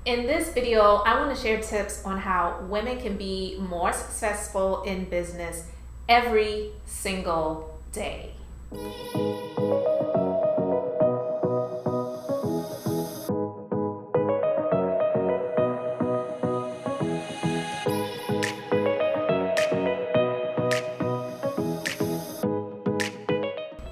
In this video, I want to share tips on how women can be more successful in business every single day.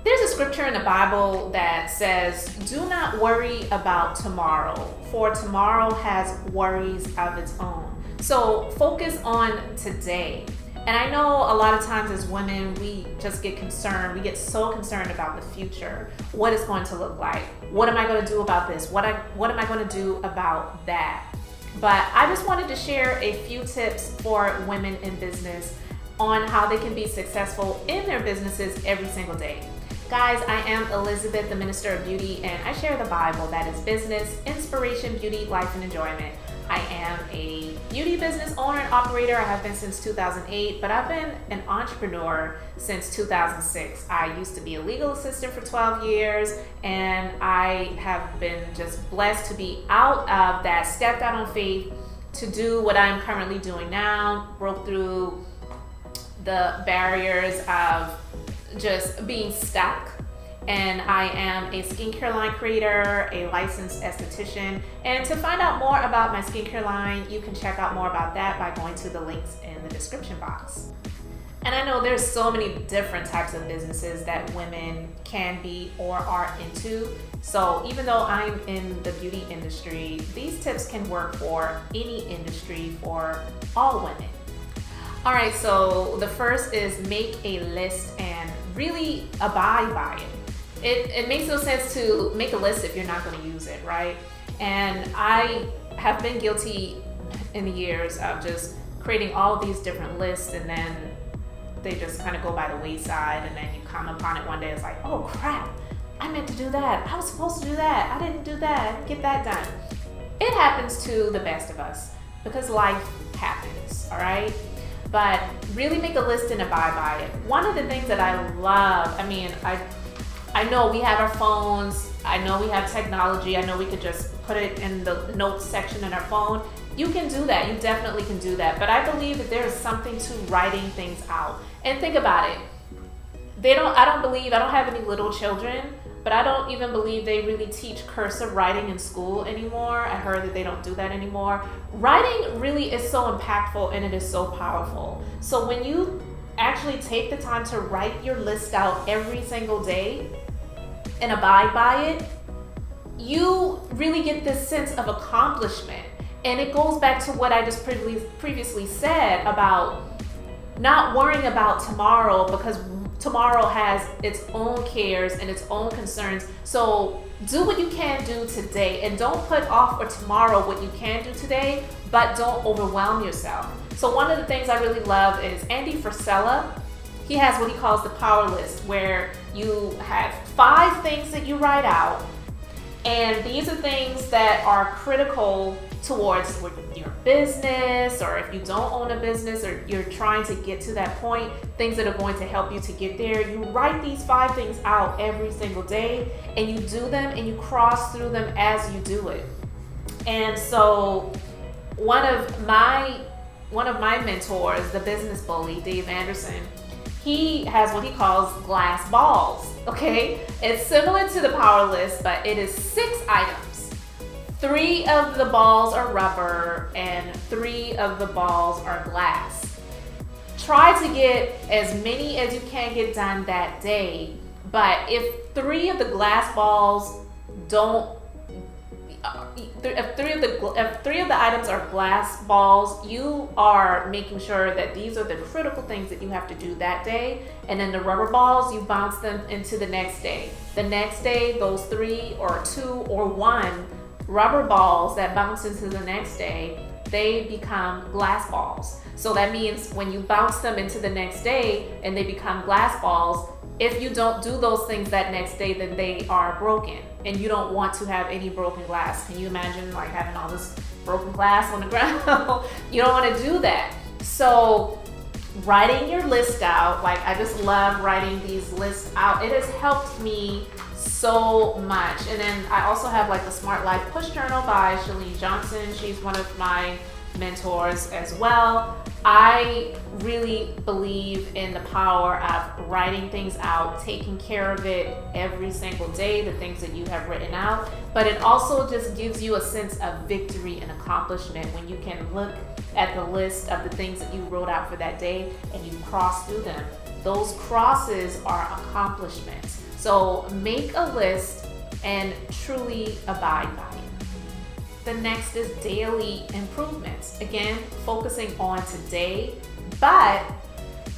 There's a scripture in the Bible that says, "Do not worry about tomorrow, for tomorrow has worries of its own." So focus on today. And I know a lot of times as women, we just get concerned. We get so concerned about the future. What it's going to look like. What am I going to do about this? What am I going to do about that? But I just wanted to share a few tips for women in business on how they can be successful in their businesses every single day. Guys, I am Elizabeth, the Minister of Beauty, and I share the Bible, that is business, inspiration, beauty, life, and enjoyment. I am a beauty business owner and operator. I have been since 2008, but I've been an entrepreneur since 2006. I used to be a legal assistant for 12 years, and I have been just blessed to be out of that, stepped out on faith to do what I'm currently doing now, broke through the barriers of just being stuck. And I am a skincare line creator, a licensed esthetician. And to find out more about my skincare line, you can check out more about that by going to the links in the description box. And I know there's so many different types of businesses that women can be or are into. So even though I'm in the beauty industry, these tips can work for any industry for all women. All right, so the first is make a list and really abide by it. It makes no sense to make a list if you're not going to use it, right? And I have been guilty in the years of just creating all of these different lists, and then they just kind of go by the wayside, and then you come upon it one day, it's like, oh crap, I meant to do that. I was supposed to do that. I didn't do that. I didn't get that done. It happens to the best of us because life happens, all right? But really make a list and abide by it. One of the things that I love, I know we have our phones, I know we have technology, I know we could just put it in the notes section in our phone. You can do that, you definitely can do that. But I believe that there is something to writing things out. And think about it. I don't have any little children, but I don't even believe they really teach cursive writing in school anymore. I heard that they don't do that anymore. Writing really is so impactful and it is so powerful. So when you actually take the time to write your list out every single day and abide by it, you really get this sense of accomplishment. And it goes back to what I just previously said about not worrying about tomorrow, because tomorrow has its own cares and its own concerns. So do what you can do today, and don't put off for tomorrow what you can do today, but don't overwhelm yourself. So one of the things I really love is Andy Frisella. He has what he calls the power list, where you have 5 things that you write out, and these are things that are critical towards your business, or if you don't own a business or you're trying to get to that point, things that are going to help you to get there. You write these 5 things out every single day, and you do them and you cross through them as you do it. And so one of my mentors, the business bully, Dave Anderson, he has what he calls glass balls, okay? It's similar to the power list, but it is 6 items. 3 of the balls are rubber and 3 of the balls are glass. Try to get as many as you can get done that day, but if 3 of the glass balls if three of the items are glass balls, you are making sure that these are the critical things that you have to do that day. And then the rubber balls, you bounce them into the next day. The next day, those 3 or 2 or 1 rubber balls that bounce into the next day, they become glass balls. So that means when you bounce them into the next day and they become glass balls, if you don't do those things that next day, then they are broken, and you don't want to have any broken glass. Can you imagine like having all this broken glass on the ground? You don't want to do that. So writing your list out, like I just love writing these lists out. It has helped me so much. And then I also have like the Smart Life Push Journal by Chalene Johnson. She's one of my mentors as well. I really believe in the power of writing things out, taking care of it every single day, the things that you have written out. But it also just gives you a sense of victory and accomplishment when you can look at the list of the things that you wrote out for that day and you cross through them. Those crosses are accomplishments. So make a list and truly abide by it. The next is daily improvements. Again, focusing on today, but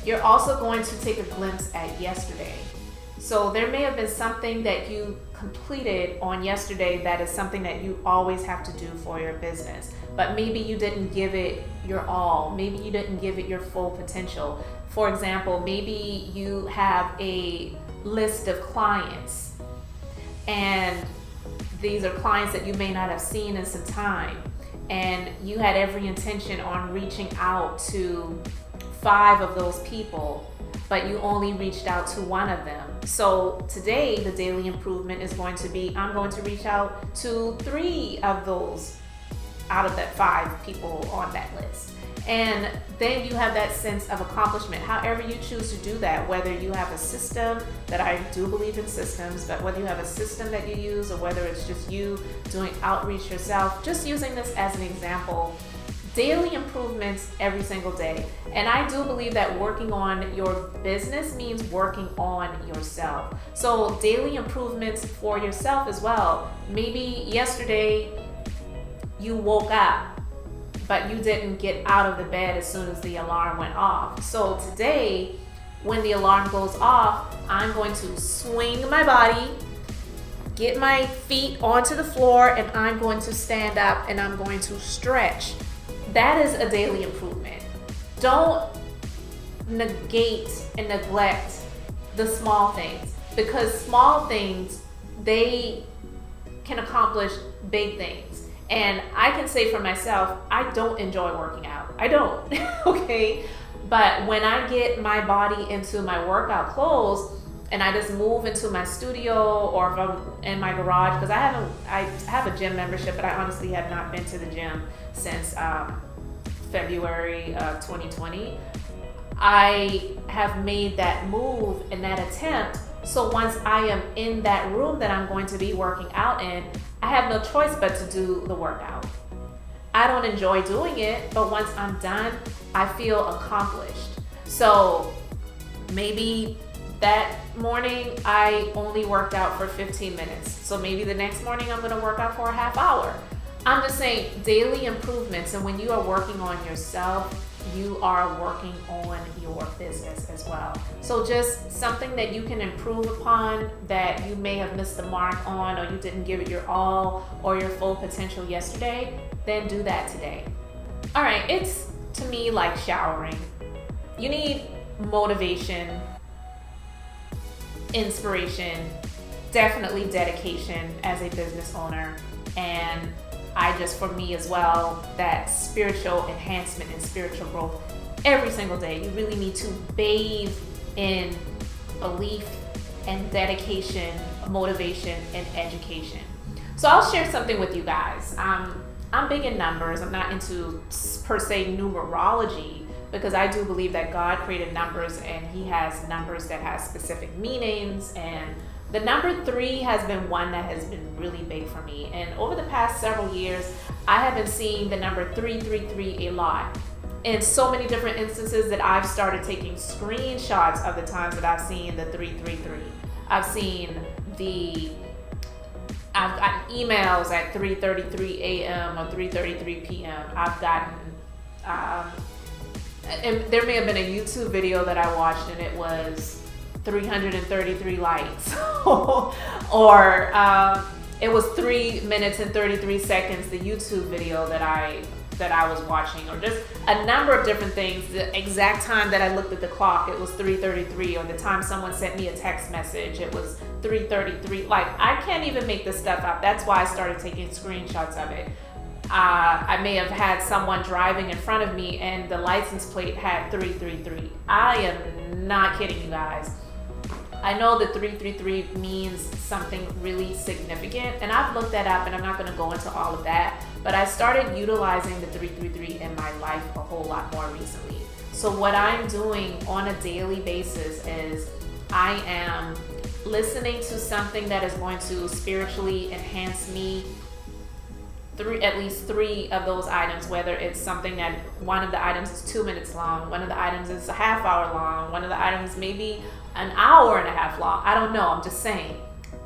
you're also going to take a glimpse at yesterday. So there may have been something that you completed on yesterday that is something that you always have to do for your business, but maybe you didn't give it your all. Maybe you didn't give it your full potential. For example, maybe you have a list of clients and these are clients that you may not have seen in some time, and you had every intention on reaching out to 5 of those people, but you only reached out to 1 of them. So today, the daily improvement is going to be, I'm going to reach out to 3 of those out of that 5 people on that list. And then you have that sense of accomplishment, however you choose to do that, whether you have a system, that I do believe in systems, but whether you have a system that you use or whether it's just you doing outreach yourself, just using this as an example, daily improvements every single day. And I do believe that working on your business means working on yourself. So daily improvements for yourself as well. Maybe yesterday you woke up, but you didn't get out of the bed as soon as the alarm went off. So today, when the alarm goes off, I'm going to swing my body, get my feet onto the floor, and I'm going to stand up and I'm going to stretch. That is a daily improvement. Don't negate and neglect the small things, because small things, they can accomplish big things. And I can say for myself, I don't enjoy working out. I don't, okay? But when I get my body into my workout clothes and I just move into my studio or if I'm in my garage, because I have a gym membership, but I honestly have not been to the gym since February of 2020. I have made that move and that attempt. So once I am in that room that I'm going to be working out in, I have no choice but to do the workout. I don't enjoy doing it, but once I'm done, I feel accomplished. So maybe that morning I only worked out for 15 minutes. So maybe the next morning I'm gonna work out for a half hour. I'm just saying daily improvements, and when you are working on yourself, you are working on your business as well. So just something that you can improve upon that you may have missed the mark on, or you didn't give it your all or your full potential yesterday, then do that today. All right, it's to me like showering. You need motivation, inspiration, definitely dedication as a business owner, and for me as well, that spiritual enhancement and spiritual growth every single day. You really need to bathe in belief and dedication, motivation, and education. So I'll share something with you guys. I'm big in numbers. I'm not into per se numerology, because I do believe that God created numbers and He has numbers that have specific meanings, and the number 3 has been one that has been really big for me. And over the past several years, I have been seeing the number 333 a lot. In so many different instances that I've started taking screenshots of the times that I've seen the 333. I've gotten emails at 3:33 a.m. or 3:33 p.m. I've gotten, and there may have been a YouTube video that I watched and it was 333 likes or it was 3 minutes and 33 seconds, the YouTube video that I was watching, or just a number of different things. The exact time that I looked at the clock, it was 3:33, or the time someone sent me a text message, it was 3:33. Like, I can't even make this stuff up. That's why I started taking screenshots of it. I may have had someone driving in front of me and the license plate had 333. I am not kidding you guys. I know the 333 means something really significant, and I've looked that up, and I'm not going to go into all of that, but I started utilizing the 333 in my life a whole lot more recently. So what I'm doing on a daily basis is I am listening to something that is going to spiritually enhance me. At least three of those items, whether it's something that one of the items is 2 minutes long, one of the items is a half hour long, one of the items maybe an hour and a half long. I don't know. I'm just saying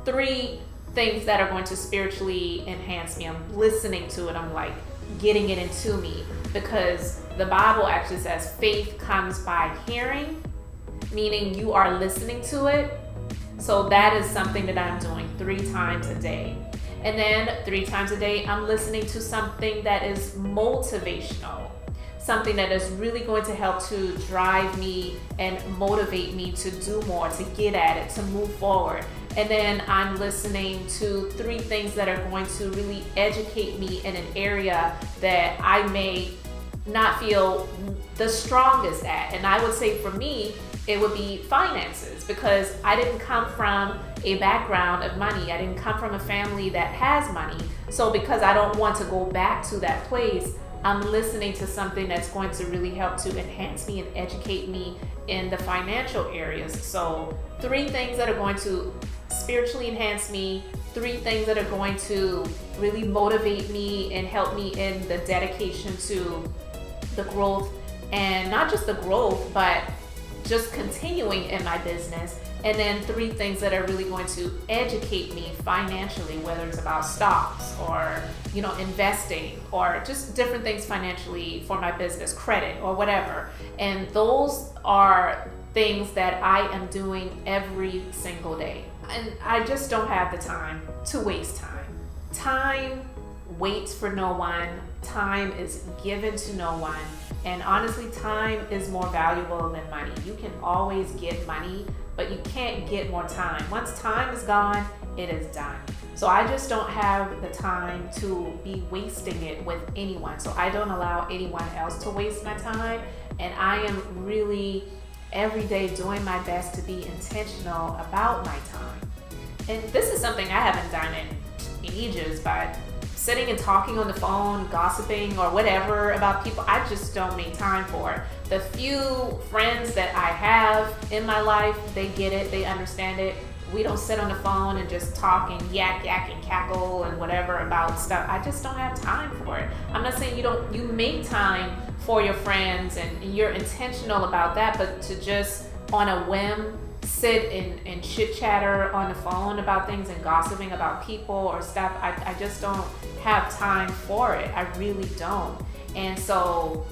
3 things that are going to spiritually enhance me. I'm listening to it. I'm like getting it into me, because the Bible actually says faith comes by hearing, meaning you are listening to it. So that is something that I'm doing 3 times a day. And then 3 times a day, I'm listening to something that is motivational, something that is really going to help to drive me and motivate me to do more, to get at it, to move forward. And then I'm listening to 3 things that are going to really educate me in an area that I may not feel the strongest at. And I would say for me, it would be finances, because I didn't come from a background of money. I didn't come from a family that has money. So because I don't want to go back to that place, I'm listening to something that's going to really help to enhance me and educate me in the financial areas. So 3 things that are going to spiritually enhance me, 3 things that are going to really motivate me and help me in the dedication to the growth, and not just the growth, but just continuing in my business. And then 3 things that are really going to educate me financially, whether it's about stocks or, investing, or just different things financially for my business, credit or whatever. And those are things that I am doing every single day. And I just don't have the time to waste time. Time waits for no one. Time is given to no one. And honestly, time is more valuable than money. You can always get money, but you can't get more time. Once time is gone, it is done. So I just don't have the time to be wasting it with anyone. So I don't allow anyone else to waste my time. And I am really every day doing my best to be intentional about my time. And this is something I haven't done in ages, but sitting and talking on the phone, gossiping or whatever about people, I just don't make time for it. The few friends that I have in my life, they get it, they understand it. We don't sit on the phone and just talk and yak and cackle and whatever about stuff. I just don't have time for it. I'm not saying you make time for your friends and you're intentional about that, but to just on a whim sit and chit chatter on the phone about things and gossiping about people or stuff, I just don't have time for it. I really don't. And so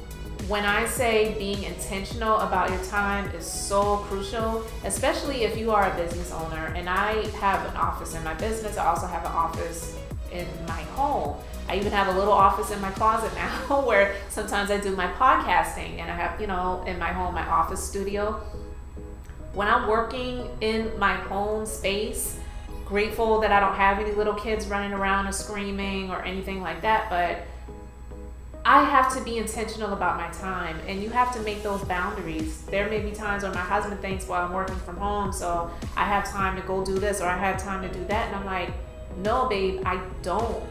when I say being intentional about your time is so crucial, especially if you are a business owner. And I have an office in my business. I also have an office in my home. I even have a little office in my closet now where sometimes I do my podcasting, and I have, in my home, my office studio. When I'm working in my home space, grateful that I don't have any little kids running around and screaming or anything like that, but I have to be intentional about my time, and you have to make those boundaries. There may be times when my husband thinks, well, I'm working from home, so I have time to go do this or I have time to do that. And I'm like, no, babe, I don't.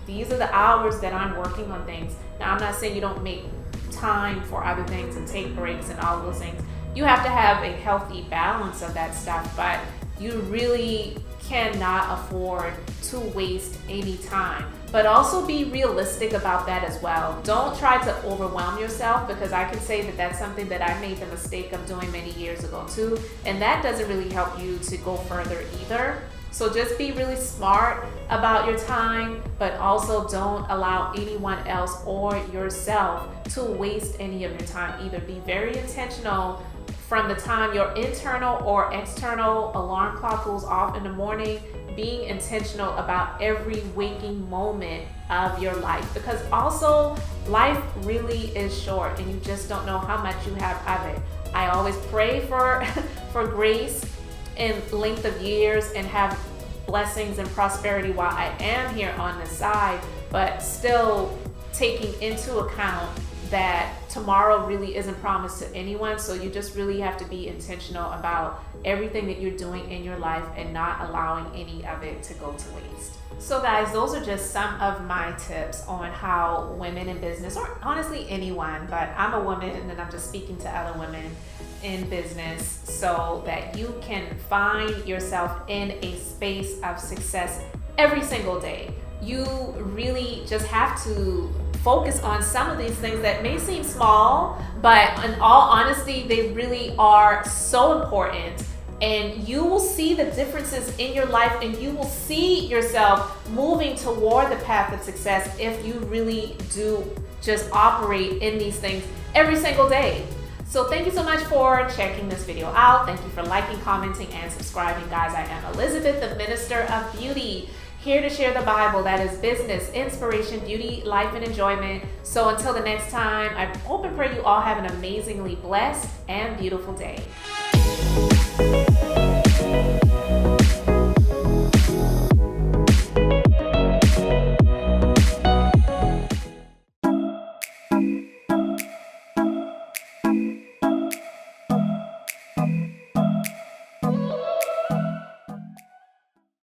These are the hours that I'm working on things. Now, I'm not saying you don't make time for other things and take breaks and all those things. You have to have a healthy balance of that stuff, but you really cannot afford to waste any time. But also be realistic about that as well. Don't try to overwhelm yourself, because I can say that that's something that I made the mistake of doing many years ago too, and that doesn't really help you to go further either. So just be really smart about your time, but also don't allow anyone else or yourself to waste any of your time either. Be very intentional from the time your internal or external alarm clock goes off in the morning, being intentional about every waking moment of your life, because also life really is short and you just don't know how much you have of it. I always pray for grace and length of years and have blessings and prosperity while I am here on the side, but still taking into account that tomorrow really isn't promised to anyone. So you just really have to be intentional about everything that you're doing in your life and not allowing any of it to go to waste. So guys, those are just some of my tips on how women in business, or honestly anyone, but I'm a woman and then I'm just speaking to other women in business, so that you can find yourself in a space of success every single day. You really just have to focus on some of these things that may seem small, but in all honesty, they really are so important. And you will see the differences in your life, and you will see yourself moving toward the path of success if you really do just operate in these things every single day. So thank you so much for checking this video out. Thank you for liking, commenting, and subscribing. Guys, I am Elizabeth, the Minister of Beauty, here to share the Bible that is business, inspiration, beauty, life, and enjoyment. So until the next time, I hope and pray you all have an amazingly blessed and beautiful day.